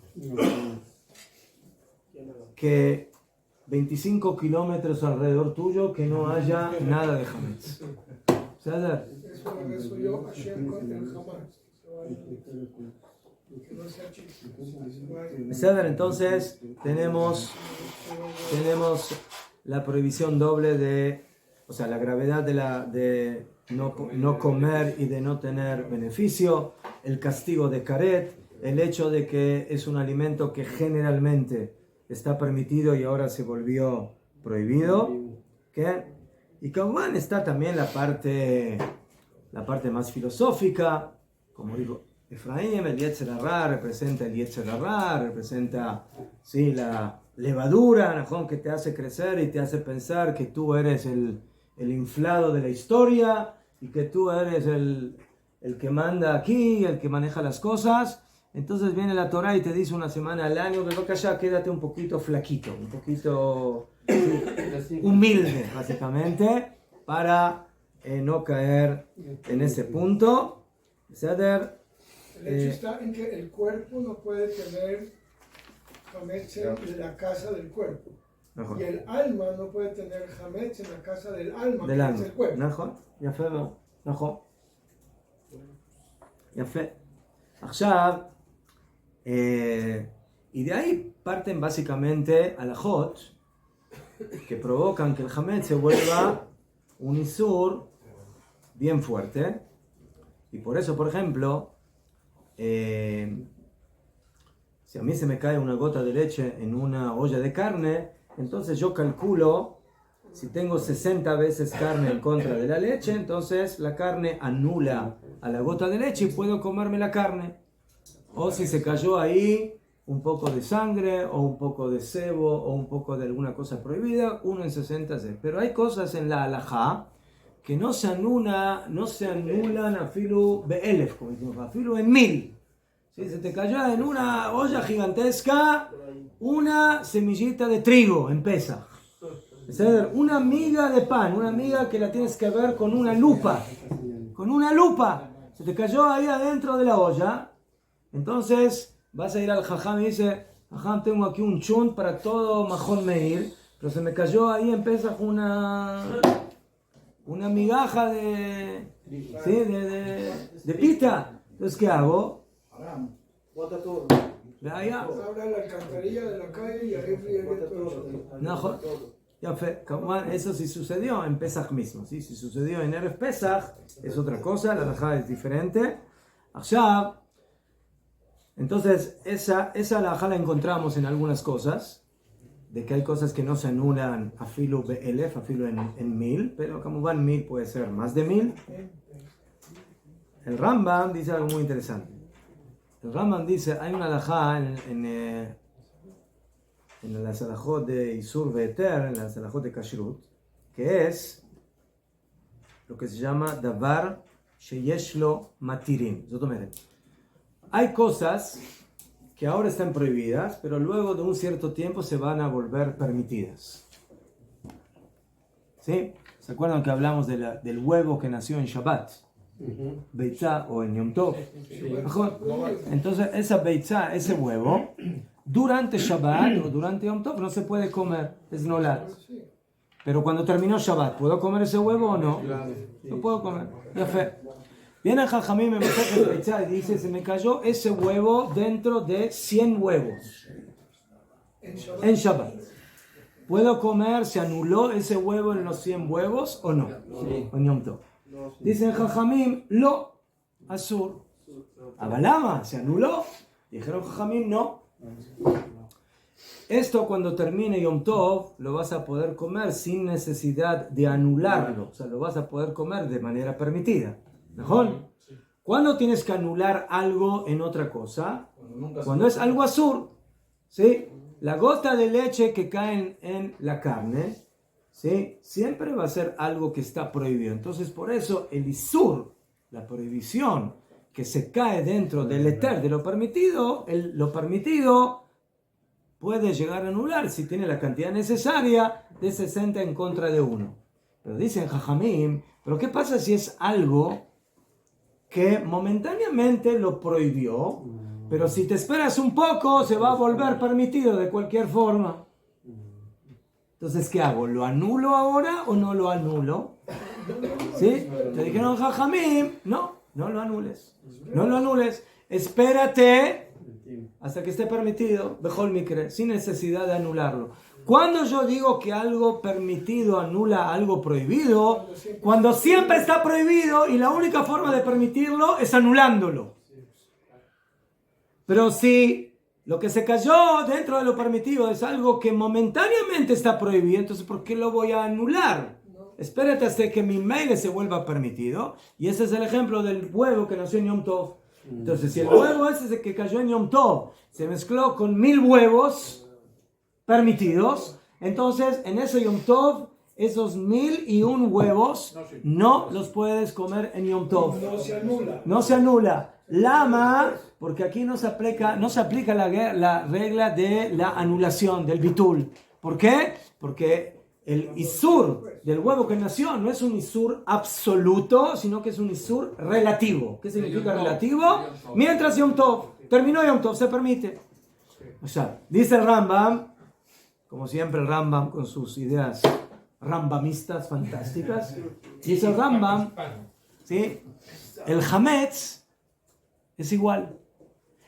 que 25 kilómetros alrededor tuyo que no haya nada de Hametz. Eso yo ayer con el Hametz. Entonces tenemos la prohibición doble de, o sea, la gravedad de no comer y de no tener beneficio, el castigo de Karet, el hecho de que es un alimento que generalmente está permitido y ahora se volvió prohibido, ¿qué? Y como está también la parte más filosófica, como digo Efraín, el Yetzer Hará representa el Yetzer Hará, representa ¿sí? la levadura, ¿no? que te hace crecer y te hace pensar que tú eres el inflado de la historia y que tú eres el que manda aquí, el que maneja las cosas. Entonces viene la Torah y te dice una semana al año, pero que allá quédate un poquito flaquito, un poquito humilde, básicamente, para no caer en ese punto. El hecho está en que el cuerpo no puede tener Hametz en la casa del cuerpo. Mejor. Y el alma no puede tener Hametz en la casa del alma, que es el cuerpo. נכון, יפה מאוד, נכון. יפה. עכשיו, y de ahí parten básicamente alajot que provocan que el Hametz se vuelva un isur bien fuerte. Y por eso, por ejemplo, si a mí se me cae una gota de leche en una olla de carne, entonces yo calculo, si tengo 60 veces carne en contra de la leche, entonces la carne anula a la gota de leche y puedo comerme la carne. O si se cayó ahí un poco de sangre, o un poco de sebo, o un poco de alguna cosa prohibida, 1 en 60 veces. Pero hay cosas en la halajá que no se anulan a filu be'elef, como decimos, a filu en 1000. ¿Sí? Se te cayó en una olla gigantesca una semillita de trigo en Pesaj. Es decir, una miga de pan, una miga que la tienes que ver con una lupa. Con una lupa. Se te cayó ahí adentro de la olla. Entonces vas a ir al jajam y dice, jajam, tengo aquí un chunt para todo Majón Meir, pero se me cayó ahí en Pesaj una migaja de pita. Entonces, ¿qué hago? Bota todo. Abre la alcantarilla de la calle y ahí riegue todo. Eso sí sucedió en Pesach mismo, ¿sí? Si sucedió en Erev Pesach es otra cosa, la halajá es diferente. Entonces esa halajá la encontramos en algunas cosas, de que hay cosas que no se anulan a filo be'elef, a filo en 1000, pero como van 1000 puede ser más de 1000. El Rambam dice algo muy interesante. El Rambam dice, hay una halajá en las halajot de Isur Ve'eter, en las halajot de Kashrut, que es lo que se llama Davar Sheyesh Lo Matirim. Hay cosas que ahora están prohibidas, pero luego de un cierto tiempo se van a volver permitidas. ¿Sí? ¿Se acuerdan que hablamos del huevo que nació en Shabbat? Beitzá o en Yom Tov. Entonces, esa beitzá, ese huevo, durante Shabbat o durante Yom Tov no se puede comer, es nolat. Pero cuando terminó Shabbat, ¿puedo comer ese huevo o no? No puedo comer. Ya fe. Viene el Jajamim me masaje el beitzá y dice, se me cayó ese huevo dentro de 100 huevos en Shabbat. ¿Puedo comer? ¿Se anuló ese huevo en los 100 huevos o no? En Yom Tov. Dicen Jajamim, lo, azur. Abalama, ¿se anuló? Dijeron Jajamim, no. Esto cuando termine Yom Tov lo vas a poder comer sin necesidad de anularlo. O sea, lo vas a poder comer de manera permitida. ¿Mejor? ¿Cuándo tienes que anular algo en otra cosa? Cuando es algo azur. ¿Sí? La gota de leche que cae en la carne, ¿sí? Siempre va a ser algo que está prohibido. Entonces, por eso el isur, la prohibición que se cae dentro del éter de lo permitido puede llegar a anular si tiene la cantidad necesaria de 60 en contra de 1. Pero dicen Jajamim, ¿pero qué pasa si es algo que momentáneamente lo prohibió, pero si te esperas un poco se va a volver permitido de cualquier forma? Entonces, ¿qué hago? ¿Lo anulo ahora o no lo anulo? ¿Sí? Te dijeron Jajamim, no lo anules. No lo anules. Espérate hasta que esté permitido, Bejol Mikre, sin necesidad de anularlo. Cuando yo digo que algo permitido anula algo prohibido, cuando siempre está prohibido y la única forma de permitirlo es anulándolo. Pero si lo que se cayó dentro de lo permitido es algo que momentáneamente está prohibido, entonces ¿por qué lo voy a anular? Espérate hasta que mi meile se vuelva permitido. Y ese es el ejemplo del huevo que nació en Yom Tov. Entonces, si el huevo ese que cayó en Yom Tov se mezcló con 1000 huevos permitidos, entonces en ese Yom Tov, esos 1001 huevos no los puedes comer en Yom Tov. No se anula. Lama, porque aquí no se aplica la regla de la anulación, del bitul. ¿Por qué? Porque el isur del huevo que nació no es un isur absoluto, sino que es un isur relativo. ¿Qué significa relativo? Mientras Yom Tov, terminó Yom Tov, se permite. O sea, dice el Rambam, como siempre el Rambam con sus ideas rambamistas fantásticas, dice el Rambam, ¿sí? El Hametz es igual.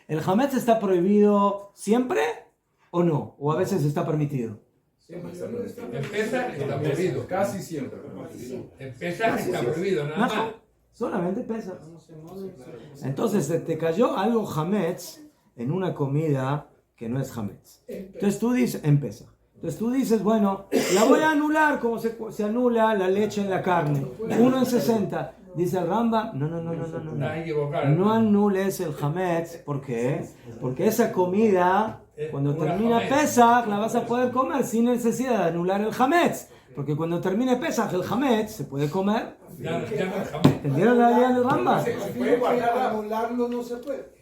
¿El Hametz está prohibido siempre o no? ¿O a veces está permitido? En Pesach está prohibido. Casi siempre. En Pesach está prohibido, nada más. Solamente Pesach. Entonces te cayó algo Hametz en una comida que no es Hametz. Entonces tú dices, en Pesach. Entonces tú dices, bueno, la voy a anular como se anula la leche en la carne. 1 en 60. Dice el Rambam, no anules el Hametz. ¿Por qué? Porque esa comida, cuando termina Pesach, la vas a poder comer sin necesidad de anular el Hametz. Porque cuando termine Pesach, el Hametz se puede comer. ¿Entendieron la idea del Rambam? Anularlo no se puede.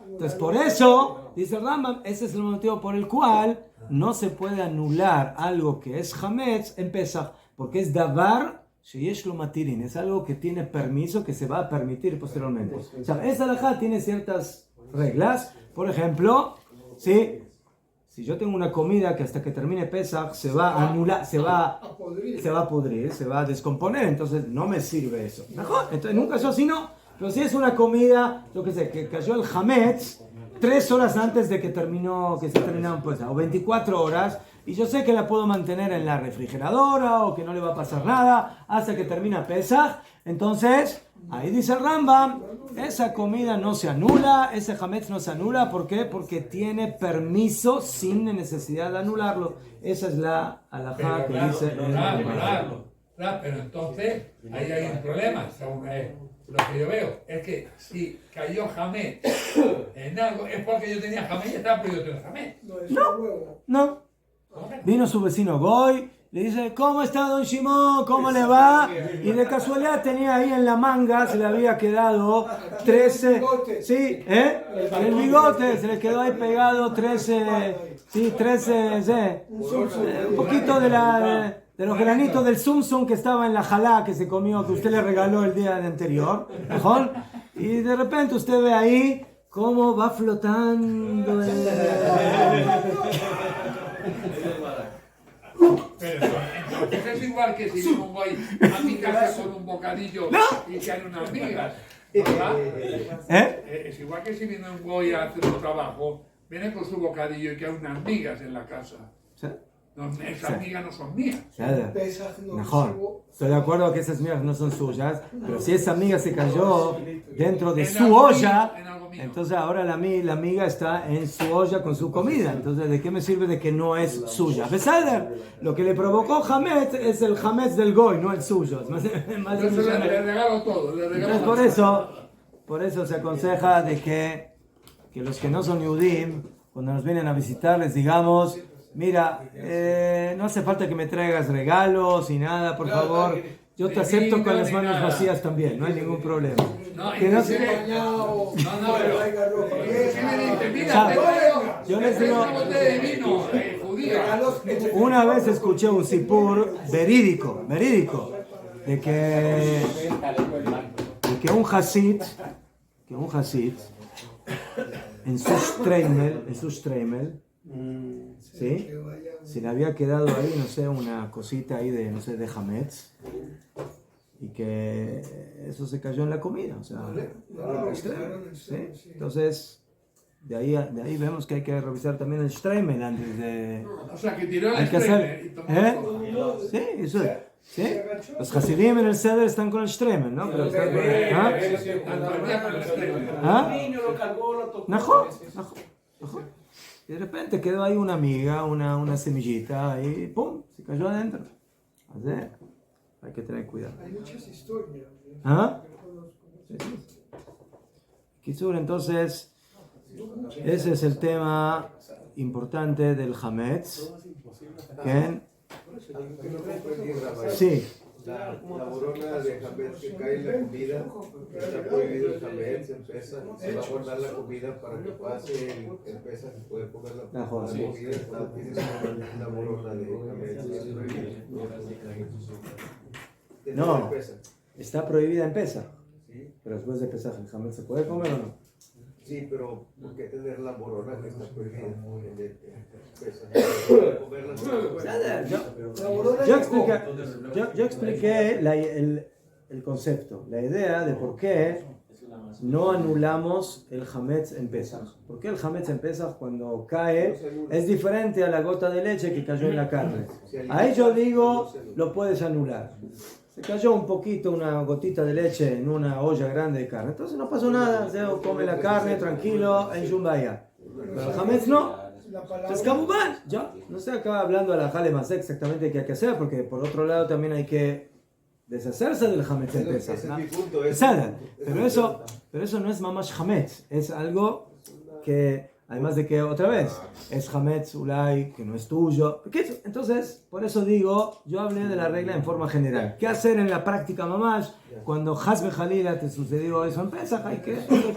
Entonces por eso, dice el Rambam, ese es el motivo por el cual no se puede anular algo que es Hametz en Pesach, porque es Davar Sheyesh Lo Matirin, es algo que tiene permiso, que se va a permitir posteriormente. O sea, esa halajá tiene ciertas reglas. Por ejemplo, si yo tengo una comida que hasta que termine Pesach se va a anular, se va a pudrir, se va a descomponer, entonces no me sirve eso. Mejor, entonces en un caso así no. Pero si es una comida, yo qué sé, que cayó el Hametz 3 horas antes de que se terminaron Pesaj, o 24 horas, y yo sé que la puedo mantener en la refrigeradora o que no le va a pasar nada hasta que termina Pesaj, entonces ahí dice el Rambam, esa comida no se anula, ese hametz no se anula, ¿por qué? Porque tiene permiso sin necesidad de anularlo. Esa es la halajá que dice el Rambam. Pero entonces ahí hay un problema, según lo que yo veo, es que si cayó hametz en algo, es porque yo tenía hametz y estaba prohibido tener hametz. No. Vino su vecino Goy, le dice, ¿cómo está don Shimon? ¿Cómo le va? Y de casualidad tenía ahí en la manga, se le había quedado 13, sí, el bigote, se le quedó ahí pegado 13, sí, 13, un poquito de los granitos del Sum que estaba en la jalá que se comió, que usted le regaló el día anterior, ¿mejor? Y de repente usted ve ahí cómo va flotando Pero entonces es igual que si yo voy a mi casa con un bocadillo y que hay unas migas, ¿verdad? Es igual que si viene un goy a hacer un trabajo, viene con su bocadillo y que hay unas migas en la casa. ¿Sí? No, esas migas no son mías. Mejor. Estoy de acuerdo que esas migas no son suyas, pero si esa miga se cayó dentro de su olla, entonces ahora la miga está en su olla con su comida. Entonces, ¿de qué me sirve de que no es suya? Besader, lo que le provocó hametz es el hametz del goy, no el suyo. Yo le regalo todo. Por eso se aconseja de que los que no son Yehudim, cuando nos vienen a visitar, les digamos, mira, no hace falta que me traigas regalos y nada, por favor. Yo te acepto con las manos vacías también, no hay ningún problema. Yo les digo, una vez escuché un sipur verídico, de que un hasid, en su Streimel, ¿sí? Se le había quedado ahí, no sé, una cosita ahí de, no sé, de hametz, y que eso se cayó en la comida, o sea, ¿sí? Entonces, de ahí vemos que hay que revisar también el Streimel antes de... O sea, que tiró el Streimel. Sí, eso es. ¿Sí? Los Hasidim en el Seder están con el Streimel, ¿no? Pero están con el... ¿Ah? Y de repente quedó ahí una miga, una semillita, y ¡pum! Se cayó adentro. Así, hay que tener cuidado. Hay muchas historias. ¿Ah? Kisur, entonces, ese es el tema importante del hametz. Sí. La borona de hametz que cae en la comida, está prohibido el hametz, se va a guardar la comida para que pase el pesa y poder comer la comida, tiene la borona de hametz. No, está prohibida en Pesaj, pero después de Pesaj el hametz se puede comer o no. Sí, pero ¿por qué tener la borona que está prohibida en Yo expliqué el concepto, la idea de por qué no anulamos el hametz en Pesaj. ¿Por qué el hametz en Pesaj cuando cae es diferente a la gota de leche que cayó en la carne? Ahí yo digo, lo puedes anular. Se cayó un poquito, una gotita de leche en una olla grande de carne. Entonces no pasó nada. Come la carne tranquilo en Yumbaya. Pero el hametz no. Entonces, Kamuban, yo no estoy acá hablando a la Jale Masé exactamente qué hay que hacer, porque por otro lado también hay que deshacerse del hametz en Pesaj, ¿no? Pero eso no es mamash hametz. Es algo que, además de que otra vez, es hametz ulay, que no es tuyo. Entonces, por eso digo, yo hablé de la regla en forma general. ¿Qué hacer en la práctica mamash? Cuando Hasbe Jalila te sucedió eso en Pesaj, hay que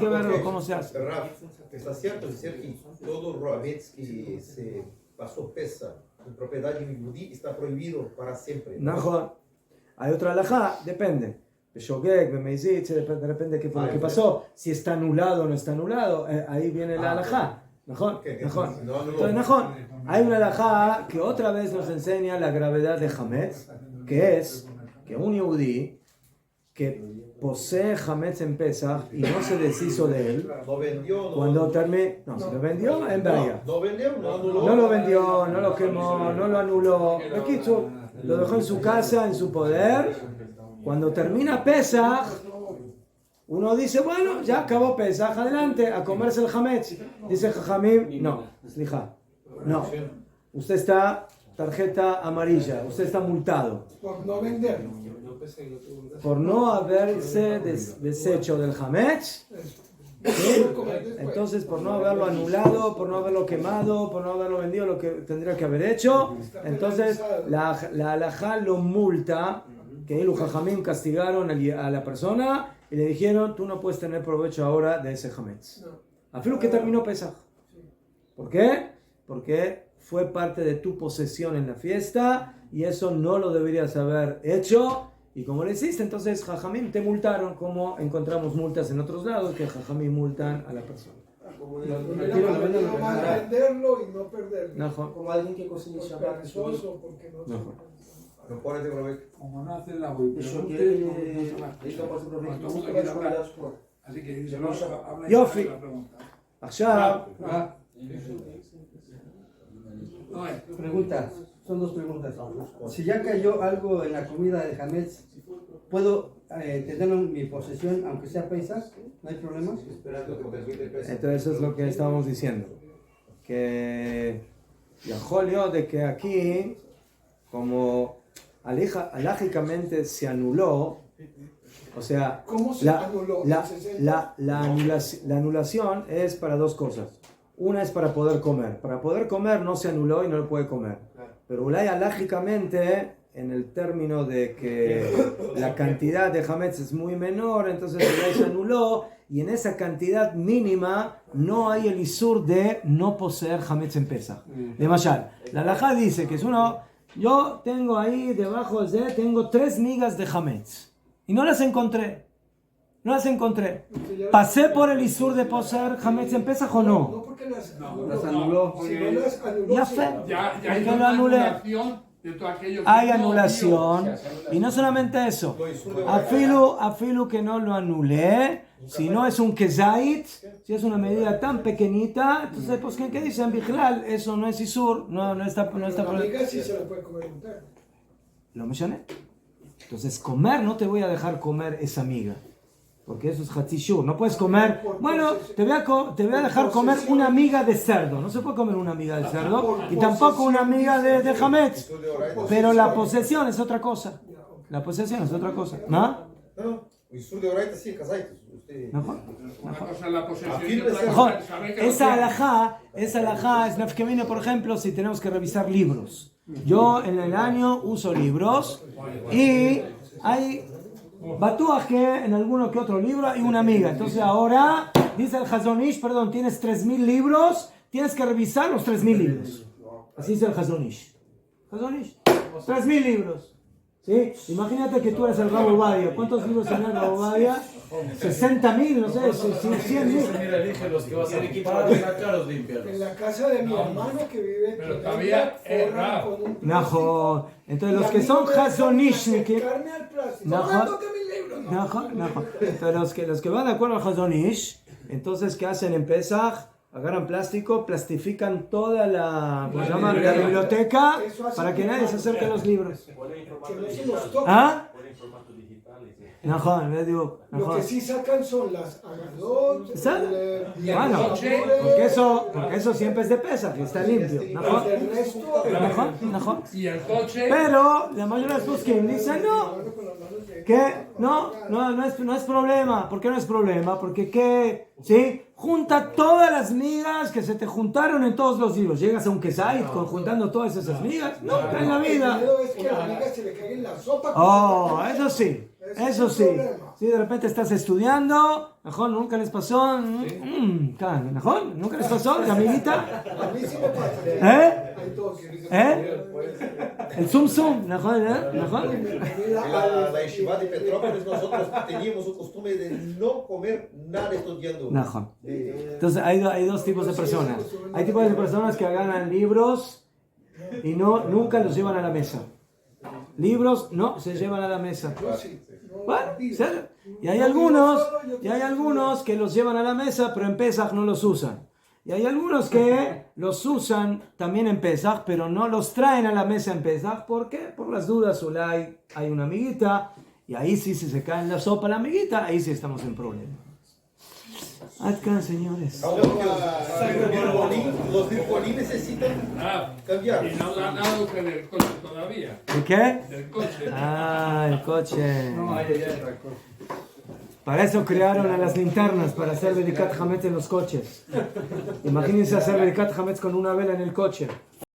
verlo cómo se hace. Está cierto decir que todo hametz que se pasó Pesaj en propiedad de un yudí está prohibido para siempre. No, hay otra halajá, depende. Shogeg, Memeizit, depende de qué fue lo que pasó. Si está anulado o no está anulado, ahí viene la halajá. Mejor. Entonces, hay una halajá que otra vez nos enseña la gravedad de hametz, que es que un yehudí que posee Hametz en Pesach y no se deshizo de él, no vendió, cuando termine, no, se lo vendió en Bahía. No vendió, No lo vendió, no lo quemó, no lo anuló. Lo dejó en su casa, en su poder. Cuando termina Pesach, uno dice, bueno, ya acabó Pesach, adelante, a comerse el Hametz. Dice Jajamim, no, no. Usted está tarjeta amarilla, usted está multado. Por no venderlo. Por no haberse deshecho del Hametz. ¿Sí? Entonces, por no haberlo anulado, por no haberlo quemado, por no haberlo vendido lo que tendría que haber hecho, entonces la halajá lo multa, que el Jajamim castigaron a la persona y le dijeron, tú no puedes tener provecho ahora de ese Hametz. Afirmo que terminó Pesach. ¿Por qué? Porque fue parte de tu posesión en la fiesta y eso no lo deberías haber hecho. Y como lo hiciste, entonces Jajamim te multaron, como encontramos multas en otros lados, que Jajamim multan a la persona. Como venderlo y no perderlo. Como alguien que cocina Shabbat. Como no hacen la web, así que dice, Yofi. עכשיו, pregunta, son dos preguntas. Si ya cayó algo en la comida de Hametz, ¿puedo tenerlo en mi posesión aunque sea Pesach? ¿No hay problema? Entonces eso es lo que estábamos diciendo. Que la jolio de que aquí, como alágicamente se anuló, o sea, la anulación es para dos cosas. Una es para poder comer. Para poder comer no se anuló y no lo puede comer. Pero ulay alágicamente, en el término de que la cantidad de Hametz es muy menor, entonces ulay se anuló y en esa cantidad mínima no hay el isur de no poseer Hametz en Pesach. De Mashal, la halajá dice que es uno, yo tengo ahí debajo tengo 3 migas de Hametz y no las encontré. ¿Pasé por el isur de poseer Hametz en Pesach o no? No, porque las anuló. Ya sé. Ya hay una anulación de todo aquello que hay anulación. Y no solamente eso. Afilu que no lo anulé. Si no es un kezait, si es una medida tan pequeñita, entonces, pues, ¿qué dicen? Bijlal, eso no es isur. No está la amiga sí se la puede comer un perro. ¿Lo mencioné? Entonces, comer, no te voy a dejar comer esa miga. Porque eso es hatzishur. No puedes comer. Bueno, te voy a dejar comer una miga de cerdo. No se puede comer una miga de cerdo. Y tampoco una miga de Hametz. Pero la posesión es otra cosa. La posesión es otra cosa. ¿No? Esa halajá es nafkemina, por ejemplo, si tenemos que revisar libros. Yo en el año uso libros y hay Batuaj que en alguno que otro libro hay una miga. Entonces ahora, dice el Hazon Ish, tienes 3.000 libros, tienes que revisar los 3.000 libros. Así dice el Hazon Ish. 3.000 libros. ¿Sí? Imagínate que tú eres el Rabo Badia. ¿Cuántos libros tenía el Rabo Badia? 60.000, no sé, 100.000. En la casa de mi hermano que vive en pero todavía es raro. Entonces los que son Hazonish, entonces los que van de acuerdo al Hazonish, entonces ¿qué hacen en Pesach? Agarran plástico, plastifican toda la biblioteca para que nadie se acerque a los libros. ¿Ah? Lo que sí sacan son las agadot, bueno, porque eso siempre es de pesa, que está limpio. Y el coche. Pero la mayoría de los que dicen no es problema. ¿Por qué no es problema? Porque ¿sí? Junta todas las migas que se te juntaron en todos los libros. Llegas a un quesait juntando todas esas migas. No, en la vida. Es que a la miga se le cae en la sopa. Oh, eso sí. Eso sí. Si de repente estás estudiando, mejor nunca les pasó. Mejor nunca les pasó, la amiguita. A mí sí me pasa. El zum, mejor. La yeshiva de Petrópolis nosotros teníamos un costumbre de no comer nada estudiando. Entonces hay dos tipos de personas. Hay tipos de personas que ganan libros y nunca los llevan a la mesa. Libros no se llevan a la mesa. Bueno, y hay algunos que los llevan a la mesa, pero en Pesaj no los usan. Y hay algunos que los usan también en Pesaj, pero no los traen a la mesa en Pesaj. ¿Por qué? Por las dudas, hay una amiguita, y ahí sí, si se cae en la sopa la amiguita, ahí sí estamos en problema. Acá, señores. Los virgolín necesitan cambiar. Y no han dado que del coche todavía. ¿De qué? Del coche. El coche. Para eso crearon a las linternas, para hacer Bedikat Hametz en los coches. Imagínense hacer Bedikat Hametz con una vela en el coche.